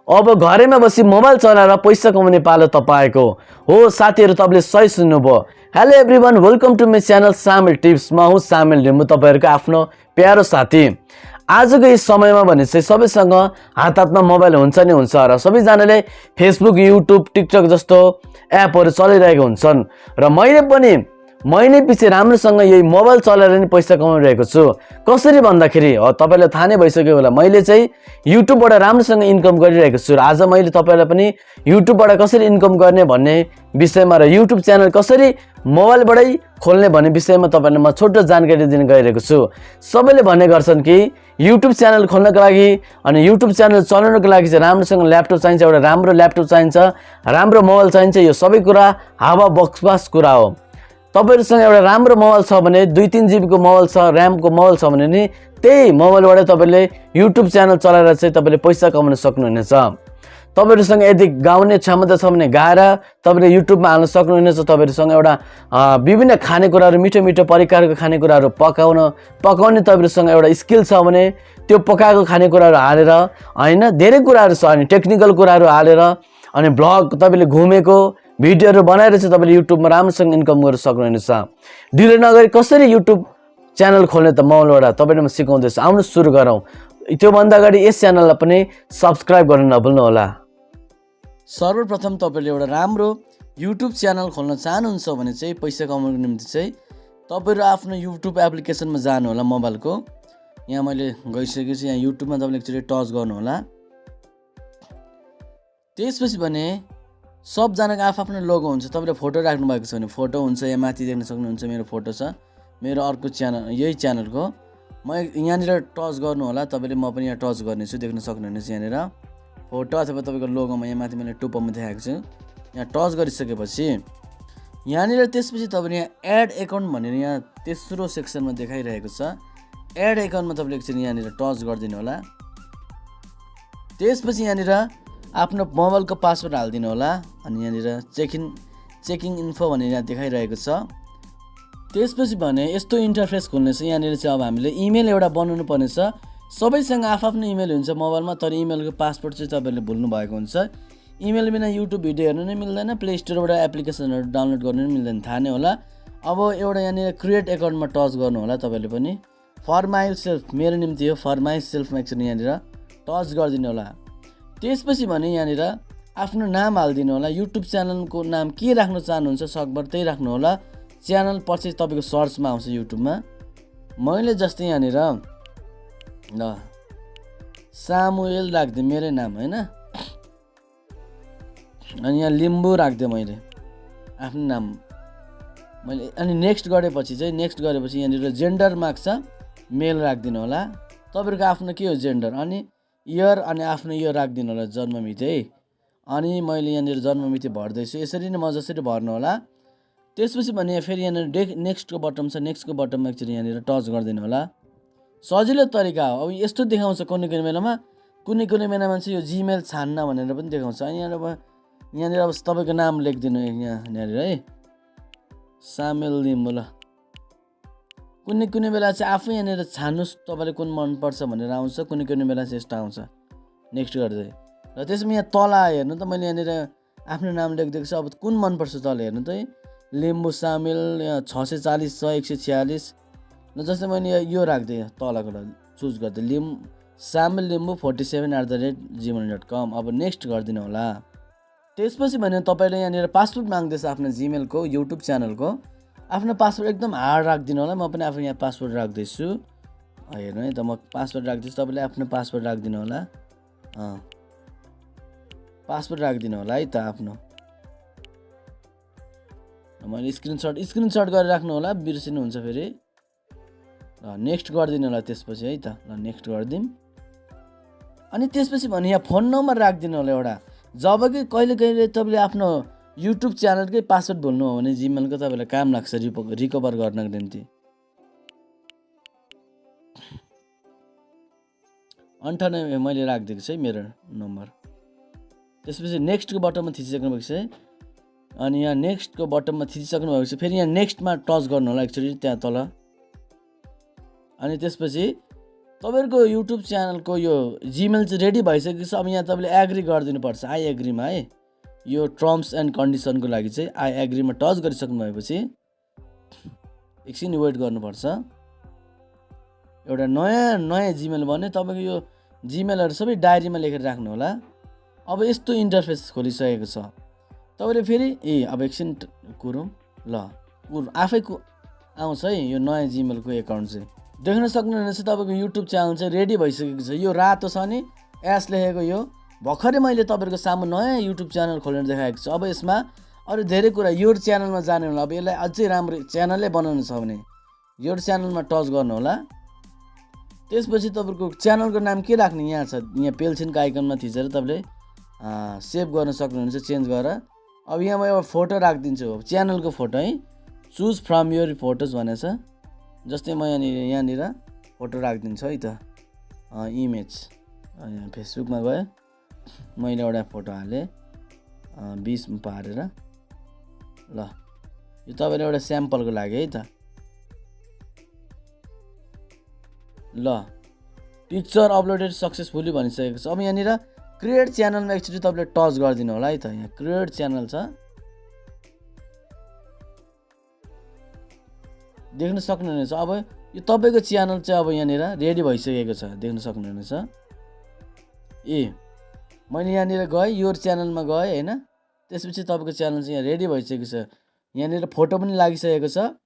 अब घरैमा बसी मोबाइल चलाएर पैसा कमाउने पालो तपाईको हो। साथीहरु तपाईले सही सुन्नुभयो। Hello everyone, welcome to my channel Samel tips. म हुँ सामेल लिम्बू, तपाईहरुको आफ्नो प्यारो साथी। आजको यस समयमा भने चाहिँ सबैसँग हातमा मोबाइल हुन्छ नि हुन्छ र सबैजनाले फेसबुक, युट्युब, टिकटक जस्तो एपहरु चलाइरहेको हुन्छन् र मैले पनि महिने पछि राम्रोसँग यही मोबाइल चलाएर नि पैसा कमाइरहेको छु। कसरी भन्दाखेरि तपाईलाई थाहा नै भइसक्यो होला, मैले चाहिँ युट्युबबाट राम्रोसँग इन्कम गरिरहेको छु र आज मैले तपाईलाई पनि युट्युबबाट कसरी इन्कम गर्ने भन्ने विषयमा र युट्युब च्यानल कसरी मोबाइलबाटै खोल्ने भन्ने विषयमा तपाईलाई म छोटो जानकारी दिन गइरहेको छु। सबैले भन्ने गर्छन् कि युट्युब च्यानल खोल्नको लागि अनि युट्युब च्यानल चलाउनको लागि चाहिँ राम्रोसँग ल्यापटप चाहिन्छ, एउटा राम्रो ल्यापटप चाहिन्छ, राम्रो मोबाइल चाहिन्छ। यो सबै कुरा हावा बकवास कुरा हो। तपाईहरुसँग एउटा राम्रो मोबाइल छ भने 2-3 GB को मोबाइल छ, र्यामको मोबाइल छ भने नि त्यही मोबाइलबाट तपाईले युट्युब च्यानल चलाएर चाहिँ तपाईले पैसा कमाउन सक्नुहुनेछ। तपाईहरुसँग यदि गाउने क्षमता छ भने गाएर तपाईले युट्युबमा हाल्न सक्नुहुनेछ। तपाईहरुसँग एउटा विभिन्न खानेकुराहरु, मिठो मिठो परिकारको खानेकुराहरु पकाउने तपाईहरुसँग एउटा स्किल छ भने त्यो पकाएको खानेकुराहरु हालेर हैन धेरै कुराहरु छ, अनि टेक्निकल कुराहरु हालेर अनि ब्लग तपाईले घुमेको भिडियोहरु बनाएर चाहिँ तपाईले युट्युबमा राम्रोसँग इन्कम गर्न सक्नुहुनेछ। ढिलो नगरी कसरी युट्युब च्यानल खोल्ने त मोबाइलबाट तपाईले म सिकाउँदैछु। आउनु सुरु गरौँ। त्यो भन्दा अगाडि यस च्यानललाई पनि सब्स्क्राइब गर्न नभुल्नु होला। सर्वप्रथम तपाईले एउटा राम्रो युट्युब च्यानल खोल्न चाहनुहुन्छ भने चाहिँ पैसा कमाउनको निम्ति चाहिँ तपाईहरु आफ्नो युट्युब एप्लिकेसनमा जानु होला मोबाइलको। यहाँ मैले गइसकेको छु। यहाँ युट्युबमा तपाईले एकचोटी टच गर्नु होला। त्यसपछि भने सबजनाको आफ्नो लोगो हुन्छ। तपाईले फोटो राख्नु भएको छ भने फोटो हुन्छ। यहाँ माथि देख्न सक्नुहुन्छ मेरो फोटो छ, मेरो अर्को च्यानल यही च्यानलको। म यहाँनिर टच गर्नु होला। तपाईले म पनि यहाँ टच गर्नेछु, देख्न सक्नुहुनेछ यहाँनिर फोटो अथवा तपाईको लोगोमा यहाँ माथि मैले टुप्पोमा देखाएको छु। यहाँ टच गरिसकेपछि यहाँनिर त्यसपछि तपाईले यहाँ एड एकाउन्ट भनेर यहाँ तेस्रो सेक्सनमा देखाइरहेको छ। एड एकाउन्टमा तपाईले एकचोटी यहाँनिर टच गरिदिनु होला। त्यसपछि यहाँनिर आफ्नो मोबाइलको पासवर्ड हाल्दिनु होला। अनि यहाँनिर चेकिङ इन्फो भनेर यहाँ देखाइरहेको छ। त्यसपछि भने यस्तो इन्टरफेस खुल्नेछ। यहाँनिर चाहिँ अब हामीले इमेल एउटा बनाउनु पर्नेछ। सबैसँग आफ्नो इमेल हुन्छ मोबाइलमा, तर इमेलको पासवर्ड चाहिँ तपाईले भुल्नु भएको हुन्छ। इमेल बिना युट्युब भिडियो हेर्नु नै मिल्दैन, प्ले स्टोरबाट एप्लिकेसनहरु डाउनलोड गर्नु नै मिल्दैन, थाहा नै होला। अब एउटा यहाँनिर क्रिएट एकाउन्टमा टच गर्नु होला। तपाईले पनि फर माइ सेल्फ, मेरो निम्ति हो, फर माइ सेल्फमा एकचोटि यहाँनिर टच गरिदिनु होला। त्यसपछि भने यहाँनिर आफ्नो नाम हाल्दिनु होला। युट्युब च्यानलको नाम के राख्न चाहनुहुन्छ सकभर त्यही राख्नु होला। च्यानल पछि तपाईको सर्चमा आउँछ युट्युबमा। मैले जस्तै यहाँनिर ल सामुएल राख्दिए मेरो नाम हैन, अनि यहाँ लिम्बू राख्दिए मैले आफ्नो नाम मैले। अनि नेक्स्ट गरेपछि यहाँनिर जेन्डर माग्छ, मेल राख्दिनु होला। तपाईहरुको आफ्नो के हो जेन्डर, अनि इयर अनि आफ्नो इयर राख्दिनु होला, जन्ममिति है। अनि मैले यहाँनिर जन्ममिति भर्दैछु, यसरी नै म जसरी भर्नु होला। त्यसपछि भने फेरि यहाँनिर नेक्स्टको बटन छ, नेक्स्टको बटनमा एकचोटि यहाँनिर टच गरिदिनु होला। सजिलो तरिका हो। अब यस्तो देखाउँछ कुनै बेलामा, कुनै बेलामा चाहिँ यो जिमेल छान्न भनेर पनि देखाउँछ। अनि यहाँनिर अब तपाईको नाम लेखिदिनु यहाँनिर है, सामेल लिम्बू। ल कुनै बेला चाहिँ आफै यहाँनिर छान्नुस् तपाईले कुन मन पर्छ भनेर आउँछ, कुनै बेला चाहिँ यस्तो आउँछ नेक्स्ट गर्दै। र त्यसमा यहाँ तल हेर्नु त मैले यहाँनिर आफ्नो नाम लेखिदिएको छु। अब कुन मन पर्छ तल हेर्नु त है, लिम्बू सामेल 640 छ 146। न जस्तै मैले यो राख्दिएँ तलको चुज गर्दै सामेल लिम्बू 47@gmail.com। अब नेक्स्ट गरिदिनु होला। त्यसपछि भने तपाईले यहाँनिर पासवर्ड माग्दैछ आफ्नो जिमेलको, युट्युब च्यानलको। आफ्नो पासवर्ड एकदम हार्ड राख्दिनु होला। म पनि आफ्नो यहाँ पासवर्ड राख्दैछु, हेर्नु है त, म पासवर्ड राख्दैछु। तपाईले आफ्नो पासवर्ड राख्दिनु होला। पासवर्ड राख्दिनु होला है त आफ्नो। मैले स्क्रिनशट गरेर राख्नु होला, बिर्सिनुहुन्छ फेरि। ल नेक्स्ट गरिदिनु होला त्यसपछि है त। ल नेक्स्ट गरिदिउँ। अनि त्यसपछि भने यहाँ फोन नम्बर राख्दिनु होला एउटा। जब कि कहिले तपाईले आफ्नो युट्युब च्यानलकै पासवर्ड भुल्नु हो भने जिमेलको तपाईलाई काम लाग्छ रिकभर गर्नको निम्ति। 98 मैले राखिदिएको छु है मेरो नम्बर। त्यसपछि नेक्स्टको बटनमा थिचिसक्नु भएको छ। अनि यहाँ नेक्स्टको बटनमा थिचिसक्नु भएको छ। फेरि यहाँ नेक्स्टमा टच गर्नु होला एकचोटि त्यहाँ तल। अनि त्यसपछि तपाईहरुको YouTube च्यानलको यो जीमेल चाहिँ रेडी भइसकेको छ। अब यहाँ तपाईले एग्री गरिदिनु पर्छ, आई एग्रीमा है। यो टर्म्स एन्ड कन्डिसनको लागि चाहिँ आई एग्रीमा टच गरिसक्नु भएपछि एकछिन वेट गर्नुपर्छ। एउटा नयाँ जीमेल बन्यो। तपाईको यो जीमेलहरु सबै डायरीमा लेखेर राख्नु होला। अब यस्तो इन्टरफेस खोलिसकेको छ। तपाईले फेरि अब एकछिन कुरौँ ल आफै आउँछ है यो नयाँ जीमेलको एकाउन्ट चाहिँ। देख्न सक्नुहुनेछ तपाईको YouTube च्यानल चाहिँ रेडी भइसकेको छ। यो रातो छ नि एस लेखेको यो भर्खरै मैले तपाईहरुको सामु नयाँ YouTube च्यानल खोलेर देखाएको छु। अब यसमा अरु धेरै कुरा यो च्यानलमा जाने होला। अब यसलाई अझै राम्रो च्यानलै बनाउनु छ भने यो च्यानलमा टच गर्नु होला। त्यसपछि तपाईहरुको च्यानलको नाम के राख्ने यहाँ छ, यहाँ पेन्सिलको आइकनमा थिचेर तपाईले सेभ गर्न सक्नुहुन्छ चेन्ज गरेर। अब यहाँ म एउटा फोटो राख्दिन्छु, च्यानलको फोटो है। चुज फ्रम योर फोटोज भनेछ। जस्तै म यहाँनिर फोटो राख्दिन्छु है त। इमेज यहाँ फेसबुकमा गयो, मैले एउटा फोटो हालेँ 20 मा पारेर। ल यो तपाईले एउटा स्याम्पलको लागि है त। ल पिक्चर अपलोडेड सक्सेसफुली भनिसकेको छ। अब यहाँनिर क्रिएट च्यानलमा एकचोटि तपाईले टच गरिदिनु होला है त। यहाँ क्रिएट च्यानल छ, देख्न सक्नुहुनेछ। अब यो तपाईको च्यानल चाहिँ अब यहाँनिर रेडी भइसकेको छ, देख्न सक्नुहुनेछ। मैले यहाँनिर गएँ यो च्यानलमा गएँ हैन। त्यसपछि तपाईको च्यानल चाहिँ यहाँ रेडी भइसकेको छ। यहाँनिर फोटो पनि लागिसकेको छ।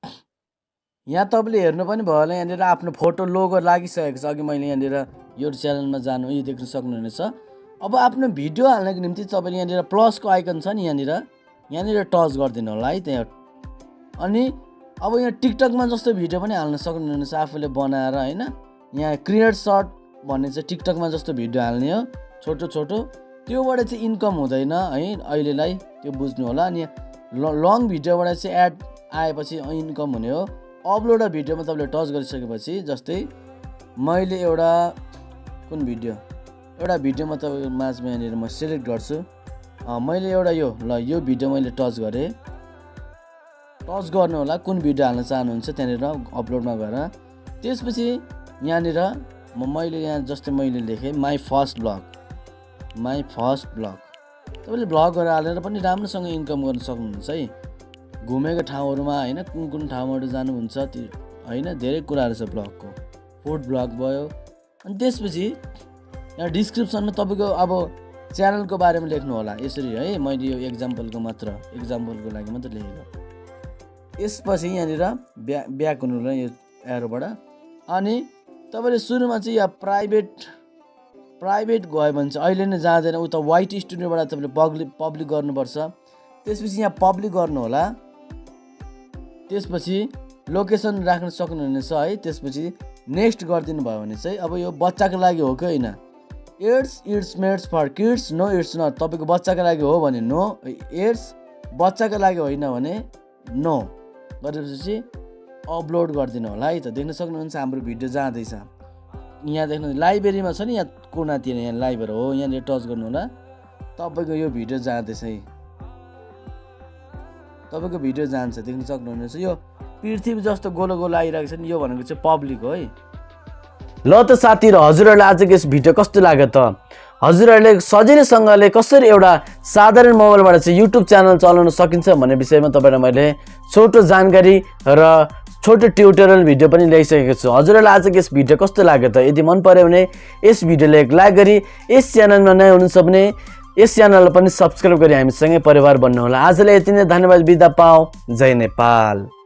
यहाँ तपाईले हेर्नु पनि भयो होला, यहाँनिर आफ्नो फोटो लोगो लागिसकेको छ। अघि मैले यहाँनिर यो च्यानलमा जानु देख्न सक्नुहुनेछ। अब आफ्नो भिडियो हाल्नको निम्ति तपाईले यहाँनिर प्लसको आइकन छ नि यहाँनिर टच गरिदिनु होला है त्यहाँ। अनि अब यहाँ टिकटकमा जस्तो भिडियो पनि हाल्न सक्नुहुनेछ आफूले बनाएर हैन। यहाँ क्रिएट सर्ट भन्ने चाहिँ टिकटकमा जस्तो भिडियो हाल्ने हो, छोटो छोटो। त्योबाट चाहिँ इन्कम हुँदैन है अहिलेलाई, त्यो बुझ्नु होला। अनि लङ भिडियोबाट चाहिँ एड आएपछि इन्कम हुने हो। अपलोड भिडियोमा तपाईले टच गरिसकेपछि जस्तै मैले एउटा कुन भिडियो एउटा भिडियोमा तपाईको माझमा यहाँनिर म सिलेक्ट गर्छु। मैले एउटा यो भिडियो मैले टच गरेँ। टच गर्नु होला कुन भिडियो हाल्न चाहनुहुन्छ त्यहाँनिर अपलोडमा गएर। त्यसपछि यहाँनिर मैले यहाँ जस्तै मैले लेखेँ माई फर्स्ट ब्लग। तपाईले ब्लगहरू हालेर पनि राम्रोसँग इन्कम गर्न सक्नुहुन्छ है। घुमेको ठाउँहरूमा हैन, कुन ठाउँहरू जानुहुन्छ त्यो हैन, धेरै कुराहरू छ ब्लगको। फुड ब्लग भयो। अनि त्यसपछि यहाँ डिस्क्रिप्सनमा तपाईको अब च्यानलको बारेमा लेख्नु होला यसरी है। मैले यो एक्जाम्पलको लागि मात्र लेखेको। यसपछि यहाँनिर ब्याक हुनु होला यो एरोबाट। अनि तपाईले सुरुमा चाहिँ यहाँ प्राइभेट गयो भने चाहिँ अहिले नै जाँदैन, उता वाइट स्टुडियोबाट तपाईले पब्लिक गर्नुपर्छ। त्यसपछि यहाँ पब्लिक गर्नु होला। त्यसपछि लोकेसन राख्न सक्नुहुनेछ है। त्यसपछि नेक्स्ट गरिदिनु भयो भने चाहिँ अब यो बच्चाको लागि हो कि होइन, it's meds for kids, no it's not. तपाईको बच्चाको लागि हो भने नो, इट्स बच्चाको लागि होइन भने नो गरेपछि अपलोड गरिदिनु होला है त। देख्न सक्नुहुन्छ हाम्रो भिडियो जाँदैछ। यहाँ देख्नु लाइब्रेरीमा छ नि, यहाँ कुनातिर यहाँ लाइब्रेरी हो, यहाँनिर टच गर्नु होला। तपाईको यो भिडियो जाँदैछ है, तपाईको भिडियो जान्छ, देख्न सक्नुहुनेछ। यो पृथ्वी जस्तो गोलो गोलो आइरहेको छ नि, यो भनेको चाहिँ पब्लिक हो है। ल त साथीहरु, हजुरहरुलाई आजको यस भिडियो कस्तो लाग्यो त? हजुरहरुले सजिलैसँगले कसरी एउटा साधारण मोबाइलबाट चाहिँ YouTube च्यानल चलाउन सकिन्छ भन्ने विषयमा तपाईहरुलाई मैले छोटो जानकारी र छोटो ट्युटोरियल भिडियो पनि ल्याइसकेको छु। हजुरहरुलाई आजको यस भिडियो कस्तो लाग्यो त? यदि मन पर्यो भने यस भिडियोलाई एक लाइक गरी यस च्यानलमा नयाँ हुनुहुन्छ भने यस च्यानललाई पनि सब्स्क्राइब गरी हामीसँगै परिवार बन्नु होला। आजलाई यति नै, धन्यवाद, बिदा पाऊ, जय नेपाल।